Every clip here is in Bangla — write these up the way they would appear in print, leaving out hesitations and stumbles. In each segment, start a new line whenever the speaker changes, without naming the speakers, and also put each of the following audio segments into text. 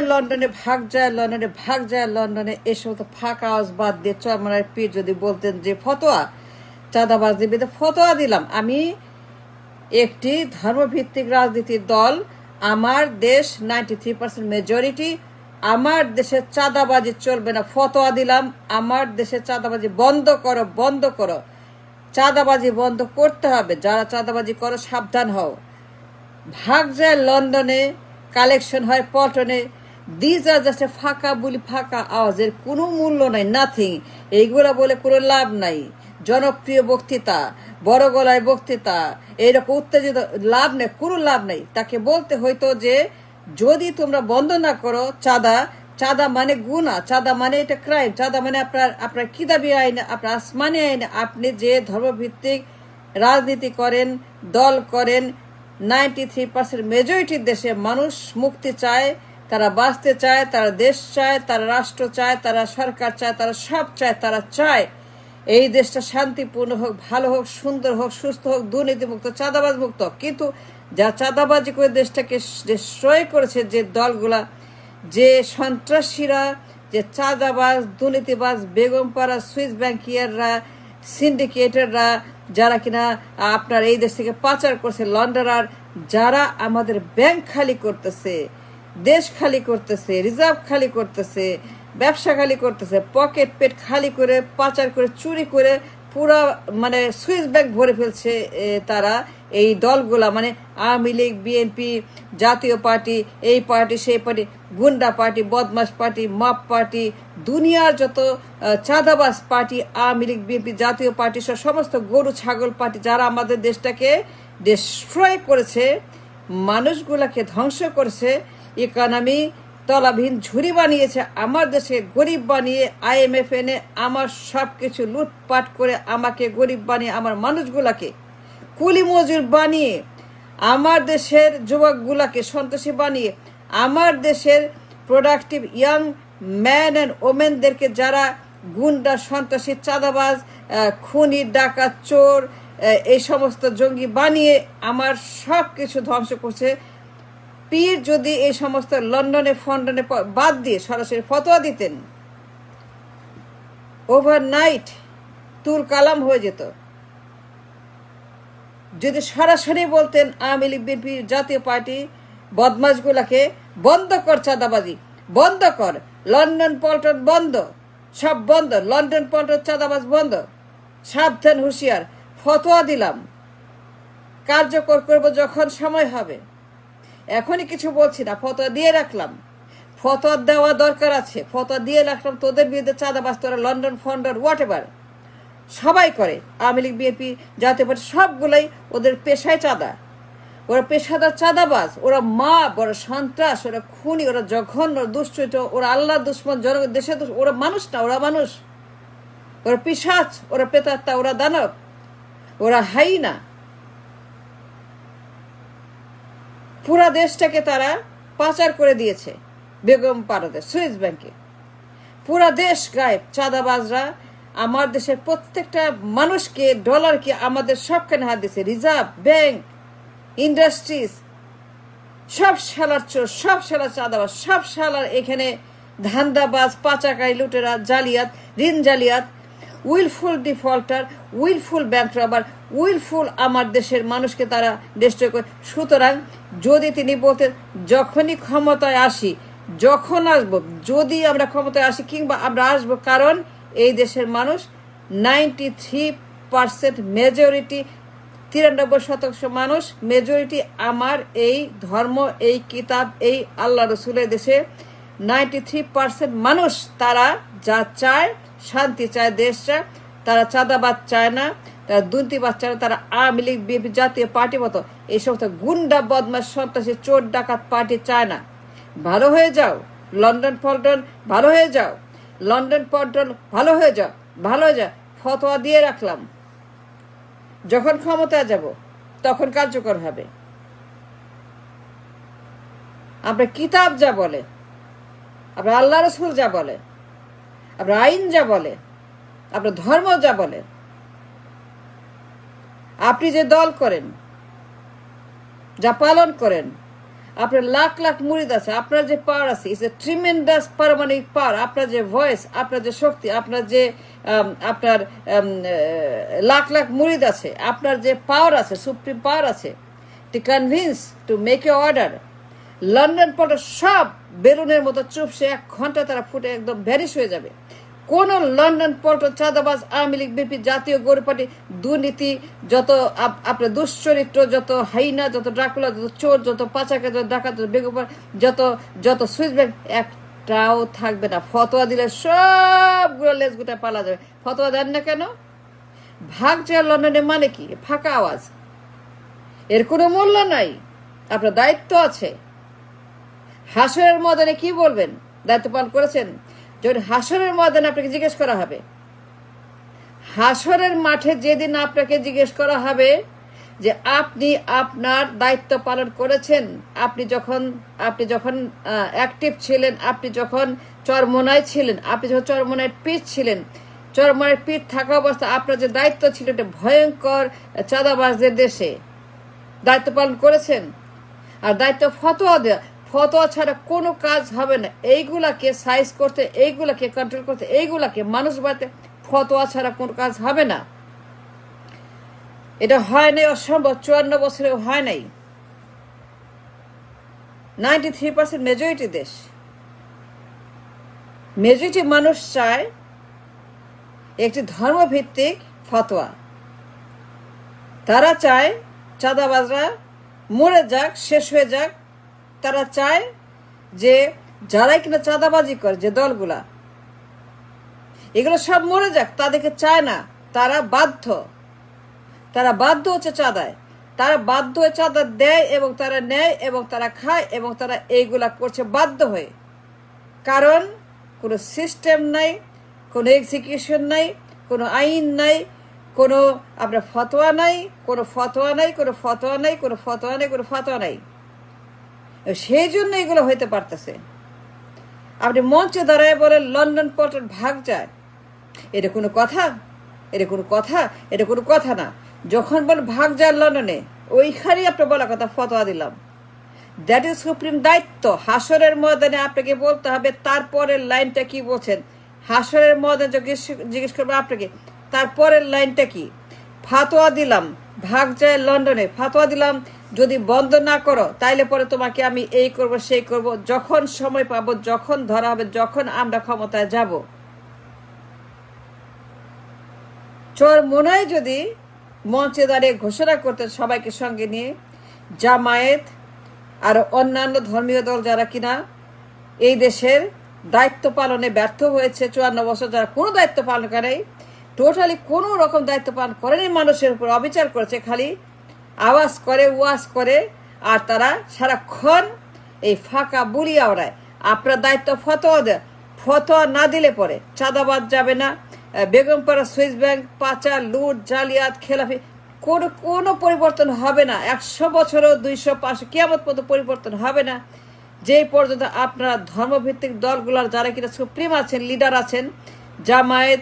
লন্ডনে, ভাগ যায় লন্ডনে, ভাগ যায় লন্ডনে, এই সমস্ত ফাঁকা আওয়াজ বাদ দিয়ে চরমনার পীর যদি বলতেন যে ফতোয়া চাঁদাবাজদের বিরুদ্ধে ফতোয়া দিলাম, আমি একটি ধর্মভিত্তিক রাজনীতির দল, আমার দেশ 93% মেজরিটি, আমার দেশে চাঁদাবাজি চলবে না, ফতোয়া দিলাম, আমার দেশে চাঁদাবাজি বন্ধ করো, বন্ধ করো, চাঁদাবাজি বন্ধ করতে হবে, যারা চাঁদাবাজি করো সাবধান হও। ভাগ যায় লন্ডনে, কালেকশন হয় পল্টনে, দিজ আর জাস্ট ফাঁকা বলি, ফাঁকা আওয়াজের কোনো মূল্য নাই, নাথিং। এইগুলা বলে কোনো লাভ নাই। জনপ্রিয় বক্তৃতা, বড় গলায় বক্তৃতা, এইরকম উত্তেজিত, লাভ নেই, কোনো লাভ নেই। তাকে বলতে হইতো যে যদি তোমরা বন্ধ না করো চাঁদা, চাঁদা মানে গুনাহ, চাঁদা মানে এটা ক্রাইম, চাঁদা মানে আপনার কিতাবি আইন, আপনার আসমানি আইন। আপনি যে ধর্মভিত্তিক রাজনীতি করেন, দল করেন, 93% মেজরিটির দেশে মানুষ মুক্তি চায়, তারা বাঁচতে চায়, তারা দেশ চায়, তারা রাষ্ট্র চায়, তারা সরকার চায়, তারা সব চায়, তারা চায় এই দেশটা শান্তিপূর্ণ হোক, ভালো হোক, সুন্দর হোক, সুস্থ হোক, দুর্নীতিমুক্ত, চাঁদাবাজ মুক্ত। কিন্তু যা চাঁদাবাজি করে দেশটাকে ডিস্ট্রয় করেছে যে দলগুলা, যে সন্ত্রাসীরা, যে চাঁদাবাজ, দুর্নীতিবাজ, বেগমপাড়া, সুইস ব্যাংকিয়াররা, সিন্ডিকেটাররা, যারা কিনা আপনার এই দেশ থেকে পাচার করছে, লন্ডারার, যারা আমাদের ব্যাংক খালি করতেছে, দেশ খালি করতেছে, রিজার্ভ খালি করতেছে, ব্যবসা খালি করতেছে, পকেট পেট খালি করে, পাচার করে, চুরি করে পুরা মানে সুইস ব্যাংক ভরে ফেলছে তারা, এই দলগুলা মানে আওয়ামী লীগ, বিএনপি, জাতীয় পার্টি, এই পার্টি, সেই পার্টি, গুন্ডা পার্টি, বদমাস পার্টি, মপ পার্টি, দুনিয়ার যত চাঁদাবাজ পার্টি, আওয়ামী লীগ, বিএনপি, জাতীয় পার্টি, সমস্ত গরু ছাগল পার্টি, যারা আমাদের দেশটাকে ডিস্ট্রয় করেছে, মানুষগুলাকে ধ্বংস করেছে, ইকোনমি তলাবিহীন ঝুড়ি বানিয়েছে, আমার দেশে গরিব বানিয়ে IMF এনে আমার সব কিছু লুটপাট করে আমাকে গরিব বানিয়ে, আমার মানুষগুলাকে কুলি মজুর বানিয়ে, আমার দেশের যুবকগুলাকে সন্ত্রাসী বানিয়ে, আমার দেশের প্রোডাক্টিভ ইয়াং ম্যান অ্যান্ড ওমেনদেরকে যারা গুন্ডা, সন্ত্রাসী, চাঁদাবাজ, খুনি, ডাকাত, চোর, এই সমস্ত জঙ্গি বানিয়ে আমার সব কিছু ধ্বংস করছে। পীর যদি এই সমস্ত লন্ডনে ফন্ডনে বাদ দিয়ে সরাসরি ফতোয়া দিতেন, ওভারনাইট তুল কালাম হয়ে যেত। যদি সরাসরি বলতেন আওয়ামী লীগ, বিএনপি, জাতীয় পার্টি, বদমাশগুলাকে বন্ধ কর, চাঁদাবাজি বন্ধ কর, লন্ডন পল্টন বন্ধ, সব বন্ধ, লন্ডন পল্টন চাঁদাবাজ বন্ধ, সাবধান, হুঁশিয়ার, ফতোয়া দিলাম, কার্যকর করব যখন সময় হবে। এখনই কিছু বলছি না, ফতোয়া দিয়ে রাখলাম, ফতোয়া দেওয়া দরকার আছে, ফতোয়া দিয়ে রাখলাম, তোদের বিরুদ্ধে চাঁদাবাজ, তোরা লন্ডন ফন্ডন হোয়াট এভার সবাই করে, আওয়ামী লীগ, বিএনপি, জাতীয় পার্টি, সবগুলাই ওদের পেশায় চাঁদা, ওরা পেশাদার চাঁদাবাজ, ওরা মা বড় সন্ত্রাস, ওরা খুনি, ওরা জঘন্য দুশ্চরিত্র, ওরা আল্লাহ দুশ্মন, দেশের ওরা মানুষ না, ওরা মানুষ, ওরা পিশাচ, ওরা প্রেতাত্মা, ওরা দানব, ওরা হাইনা। পুরা দেশটাকে তারা পাচার করে দিয়েছে বেগম পাড়াতে, সুইস ব্যাংকে, পুরা দেশ গায়েব। চাঁদাবাজরা আমার দেশের প্রত্যেকটা মানুষকে, ডলারকে আমাদের সবখানে হাত দিয়েছে, রিজার্ভ ব্যাংক, ইন্ডাস্ট্রিজ, সব শালার চোর, সব শালার চাঁদাবাজ, সব শালার এখানে ধান্দাবাজ, পাচারকারী, লুটেরা, জালিয়াত, ঋণ জালিয়াত, wilful defaulter, wilful bank robber, wilful আমার দেশের মানুষকে তারা ডিস্ট্রয় করে। সুতরাং যদি তিনি বলতেন যখনই ক্ষমতায় আসি, যখন আসবো, যদি আমরা ক্ষমতায় আসি কিংবা আমরা আসবো, কারণ এই দেশের মানুষ 93% মেজরিটি, 93% মানুষ মেজরিটি আমার এই ধর্ম, এই কিতাব, এই আল্লাহ রসুলের দেশে 93% মানুষ তারা যা চায়, শান্তি চায়, দেশ চায়, তারা চাঁদাবাদ চায় না, তারা দুর্নীতিবাদ চায় না, তারা আওয়ামী লীগ, বিএনপি, জাতীয় পার্টি মতো এই সমস্ত গুন্ডা, বদমাশ, সন্ত্রাসী, চোর ডাকাত পার্টি চায় না। ভালো হয়ে যাও, লন্ডন পল্টন ভালো হয়ে যাও, লন্ডন পল্টন ভালো হয়ে যাও, ভালো হয়ে যাও, ফতোয়া দিয়ে রাখলাম, যখন ক্ষমতায় যাব তখন কার্যকর হবে। আপনার কিতাব যা বলে, আপনার আল্লাহ রসুল যা বলে, আপনার আইন যা বলে, আপনার ধর্ম যা বলে, আপনি যে দল করেন, যা পালন করেন, আপনার লাখ লাখ মুরিদ আছে, আপনার যে পাওয়ার আছে, ইটস এ ট্রিমেন্ডাস পারমানেন্ট পাওয়ার। আপনার যে ভয়েস, আপনার যে শক্তি, আপনার যে আপনার লাখ লাখ মুরিদ আছে, আপনার যে পাওয়ার আছে, সুপ্রিম পাওয়ার আছে, to convince, to make a order. London port সব বেলুনের মতো চুপসে 1 ঘন্টা তারা ফুটে একদম ভ্যানিশ হয়ে যাবে। কোন লন্ডন পোর্ট চাঁদাবাজ, আওয়ামী লীগ, বিএনপি, জাতীয় গরিব পার্টি, দুর্নীতি, যত আপনার দুশ্চরিত্র, যত হাইনা, যত ড্রাকুলা, যত চোর, যত পাচাকা, যত ডাকাত, যত বেগম, যত যত সুইচ ব্যাংক, একটাও থাকবে না। ফতোয়া দিলে সবগুলো লেজ গুটা পালা যাবে। ফতোয়া দেন না কেন? ভাগ যায় লন্ডনে মানে কি? ফাঁকা আওয়াজ, এর কোনো মূল্য নাই। আপনার দায়িত্ব আছে। হাসরের ময়দানে কি বলবেন? দায়িত্ব পালন করেছেন? যখন হাসরের ময়দানে আপনাকে জিজ্ঞেস করা হবে, হাসরের মাঠে যেদিন আপনাকে জিজ্ঞেস করা হবে যে আপনি আপনার দায়িত্ব পালন করেছেন, আপনি যখন অ্যাক্টিভ ছিলেন, আপনি যখন চরমোনায় ছিলেন, আপনি যখন চরমোনায় পিঠ ছিলেন, চরমোনায় পিঠ থাকা অবস্থা আপনার যে দায়িত্ব ছিল এটা ভয়ঙ্কর চাঁদাবাজদের দেশে, দায়িত্ব পালন করেছেন। আর দায়িত্ব ফতোয়া দেওয়া, ফতোয়া ছাড়া কোনো কাজ হবে না। এইগুলাকে সাইজ করতে, এইগুলাকে কন্ট্রোল করতে, এইগুলাকে মানুষ বাড়তে ফতোয়া ছাড়া কোনো কাজ হবে না। এটা হয় নাই, অসম্ভব। 54 বছরেও হয় নাই। 93% মেজরিটি দেশ, মেজরিটি মানুষ চায় একটি ধর্মভিত্তিক ফতোয়া। তারা চায় চাঁদাবাজরা মরে যাক, শেষ হয়ে যাক। তারা চায় যে যারাই কিনা চাঁদাবাজি করে, যে দলগুলা, এগুলো সব মরে যাক, তাদেরকে চায় না। তারা বাধ্য হচ্ছে চাঁদায়। তারা বাধ্য হয়ে চাঁদা দেয় এবং তারা নেয় এবং তারা খায় এবং তারা এইগুলা করছে বাধ্য হয়ে। কারণ কোনো সিস্টেম নাই, কোনো এক্সিকিউশন নাই, কোনো আইন নাই, কোনো আপনার ফতোয়া নাই, কোনো ফতোয়া নাই, কোনো ফতোয়া নাই, কোনো ফতোয়া নাই, কোনো ফতোয়া নাই। সেই জন্য এগুলো হইতে পারতেছে। আপনি মঞ্চে দাঁড়ায় বলেন লন্ডন পোর্টের ভাগ যায়, এটা কোনো কথা? এটা কোনো কথা? এটা কোনো কথা না। যখন বলেন ভাগ যায় লন্ডনে, ওইখানেই আপনি বলা কথা ফতোয়া দিলাম। দ্যাট ইজ সুপ্রিম দায়িত্ব। হাসরের ময়দানে আপনাকে বলতে হবে তারপরের লাইনটা কি বলছেন। হাসরের ময়দানে জিজ্ঞেস করবো আপনাকে তারপরের লাইনটা কি। ফতোয়া দিলাম ভাগ যায় লন্ডনে, ফতোয়া দিলাম যদি বন্ধ না করো তাইলে পরে তোমাকে আমি এই করব সেই করব, যখন সময় পাবো, যখন ধরা হবে, যখন আমরা ক্ষমতায় যাব। চরমোনায় যদি মঞ্চে দাঁড়িয়ে ঘোষণা করতেন সবাইকে সঙ্গে নিয়ে, জামায়াত আর অন্যান্য ধর্মীয় দল যারা কিনা এই দেশের দায়িত্ব পালনে ব্যর্থ হয়েছে, 54 বছর যারা কোনো দায়িত্ব পালন করে, টোটালি কোনো রকম দায়িত্ব পালন করেনি, মানুষের উপর অবিচার করেছে, খালি আওয়াজ করে, ওয়াজ করে, আর তারা সারাক্ষণ এই ফাঁকা বুলি আওড়ায়। আপনার দায়িত্ব ফতোয়া দেয়। ফতোয়া না দিলে পরে চাঁদাবাজ যাবে না, বেগমপাড়া সুইস ব্যাংক, পাচার, লুট, জালিয়াত, খেলাফি কোনো পরিবর্তন হবে না। 100 বছরও 200, 500 কিয়ামত পর্যন্ত পরিবর্তন হবে না, যেই পর্যন্ত আপনারা ধর্মভিত্তিক দলগুলোর যারা কিনা সুপ্রিম আছেন, লিডার আছেন, জামায়াত,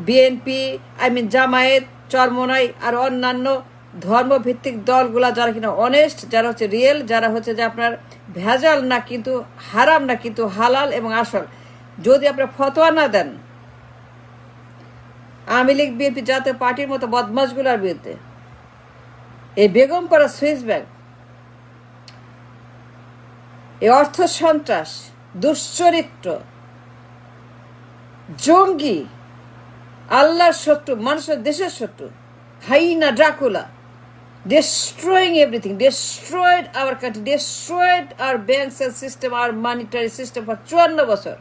বিএনপি, জামায়াত, চরমোনাই আর অন্যান্য ধর্মভিত্তিক দলগুলা যারা কিনা অনেস্ট, যারা হচ্ছে রিয়েল, যারা হচ্ছে যে আপনার ভেজাল না কিন্তু হারাম না কিন্তু হালাল এবং আসল, যদি আপনার ফতোয়া না দেন আওয়ামী লীগ, বিএনপি, জাতীয় পার্টির মতো বদমাশগুলার বিরুদ্ধে, এই বেগমপাড়া সুইস ব্যাংক, এই অর্থ সন্ত্রাস, দুশ্চরিত্র, জঙ্গি, আল্লাহর শত্রু, মানুষের দেশের শত্রু, hyena, Dracula, destroying everything, destroyed our country, destroyed our banks and system, our monetary system for 54 বছর।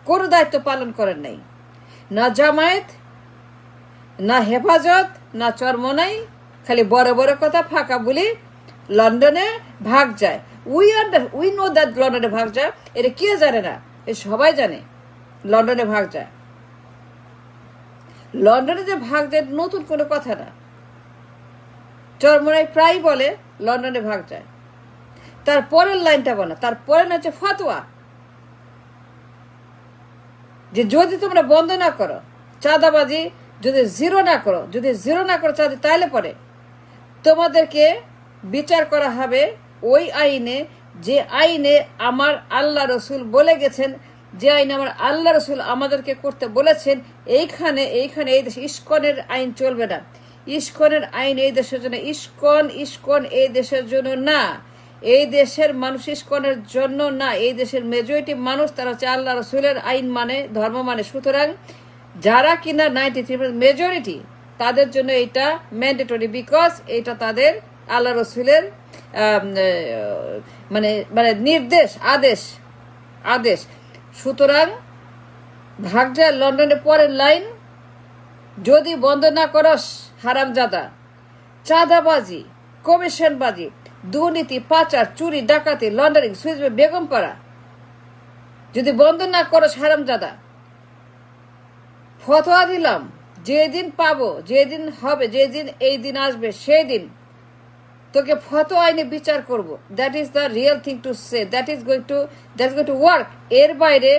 কোনো দায়িত্ব পালন করেন নাই, না জামায়াত, না হেফাজত, না চরমোনাই, খালি বড় বড় কথা, ফাঁকা বলি লন্ডনে ভাগ যায়। উই নো দ্যাট লন্ডনে ভাগ যায়। এটা কে জানে না? এ সবাই জানে লন্ডনে ভাগ যায়। লন্ডনে যে ভাগ যায় নতুন কোনো কথা না। চরমোনাই প্রায় বলে লন্ডনে ভাগ যায়। তারপরের লাইনটা বলে, তারপরে না হচ্ছে ফতোয়া, যে যদি তোমরা বন্ধ না করো চাঁদাবাজি, যদি জিরো না করো চাঁদা, তাহলে পরে তোমাদেরকে বিচার করা হবে ওই আইনে, যে আইনে আমার আল্লাহ রসুল বলে গেছেন, যে আইন আমার আল্লাহ রসুল আমাদেরকে করতে বলেছেন, এইখানে এই দেশে ইস্কনের আইন চলবে না। ইস্কনের আইন এই দেশের জন্য, ইস্কন এই দেশের জন্য না, এই দেশের মানুষ ইস্কনের জন্য না। এই দেশের মেজরিটি মানুষ তারা হচ্ছে আল্লাহ রসুলের আইন মানে, ধর্ম মানে। সুতরাং যারা কিনা 93% মেজরিটি, তাদের জন্য এটা ম্যান্ডেটরি, বিকজ এটা তাদের আল্লাহ রসুলের মানে মানে নির্দেশ, আদেশ। সুতরাং ভাগ যায় লন্ডনে। পরের লাইন, যদি বন্ধ না করস হারামজাদা, চাঁদাবাজি, কমিশনবাজি, দুর্নীতি, পাচার, চুরি, ডাকাতি, লন্ডারিং, সুইচ, বেগমপাড়া যদি বন্ধ না করস হারামজাদা, ফতোয়া দিলাম, যেদিন পাবো, যেদিন হবে, যেদিন এই দিন আসবে, সেই দিন তোকে ফতোয়া আইনে বিচার করব। That is the real thing to say, that is going to work. এর বাইরে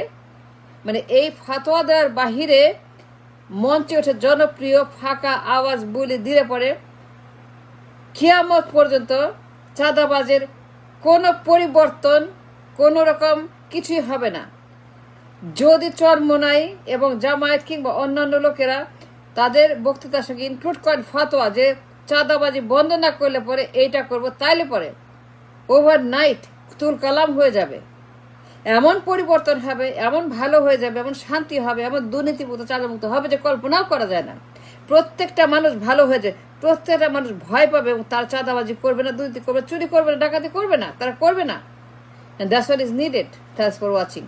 মানে এই ফতোয়া দেওয়ার বাহিরে মঞ্চে ওঠে জনপ্রিয় ফাঁকা আওয়াজ বলে দিলে পরে কিয়ামত পর্যন্ত চাঁদাবাজের কোনো পরিবর্তন, কোনো রকম কিছুই হবে না। যদি চরমোনাই এবং জামায়াত কিংবা অন্যান্য লোকেরা তাদের বক্তৃতার সঙ্গে ইনক্লুড করেন ফতোয়া যে চাঁদাবাজি বন্ধ না করলে পরে এইটা করবো, তাইলে পরে ওভারনাইট তুল কালাম হয়ে যাবে, এমন পরিবর্তন হবে, এমন ভালো হয়ে যাবে, এমন শান্তি হবে, এমন দুর্নীতিমুক্ত, চাঁদামুক্ত হবে যে কল্পনাও করা যায় না। প্রত্যেকটা মানুষ ভালো হয়ে যায়, প্রত্যেকটা মানুষ ভয় পাবে এবং তার চাঁদাবাজি করবে না, দুর্নীতি করবে, চুরি করবে না, ডাকাতি করবে না, তারা করবে না। And that's what is needed. Thanks for watching.